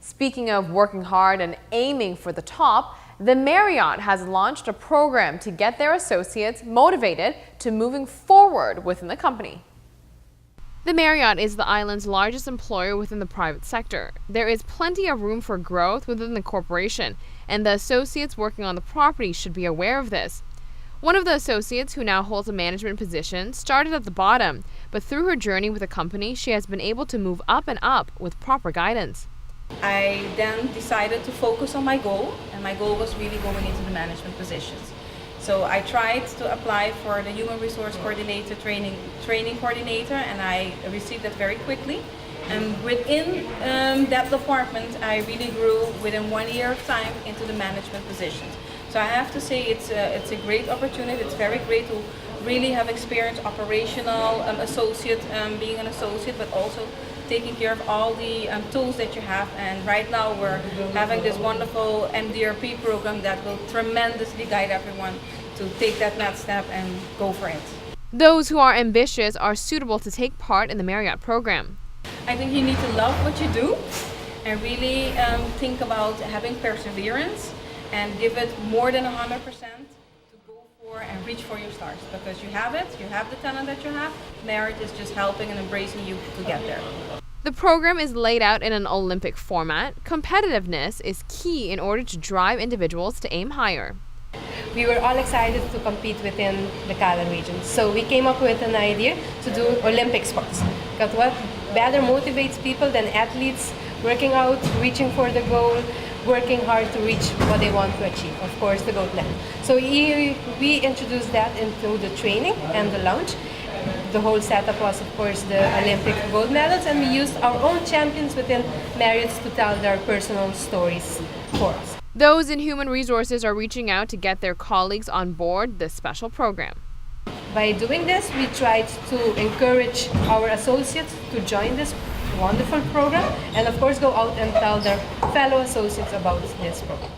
Speaking of working hard and aiming for the top, the Marriott has launched a program to get their associates motivated to moving forward within the company. The Marriott is the island's largest employer within the private sector. There is plenty of room for growth within the corporation, and the associates working on the property should be aware of this. One of the associates, who now holds a management position, started at the bottom, but through her journey with the company, she has been able to move up and up with proper guidance. I then decided to focus on my goal, and my goal was really going into the management positions. So I tried to apply for the Human Resource Coordinator training coordinator, and I received that very quickly. And within that department, I really grew within 1 year of time into the management positions. So I have to say it's a great opportunity. It's very great to really have experience operational associate, being an associate, but also taking care of all the tools that you have. And right now we're having this wonderful MDRP program that will tremendously guide everyone to take that next step and go for it. Those who are ambitious are suitable to take part in the Marriott program. I think you need to love what you do and really think about having perseverance and give it more than 100% to go for and reach for your stars, because you have it, you have the talent that you have. Marriott is just helping and embracing you to get there. The program is laid out in an Olympic format. Competitiveness is key in order to drive individuals to aim higher. We were all excited to compete within the Kalan region, so we came up with an idea to do Olympic sports. Because what better motivates people than athletes working out, reaching for the goal, working hard to reach what they want to achieve, of course, the gold medal. So we introduced that into the training and the launch. The whole setup was, of course, the Olympic gold medals, and we used our own champions within Marriott to tell their personal stories for us. Those in human resources are reaching out to get their colleagues on board this special program. By doing this, we tried to encourage our associates to join this wonderful program and, of course, go out and tell their fellow associates about this program.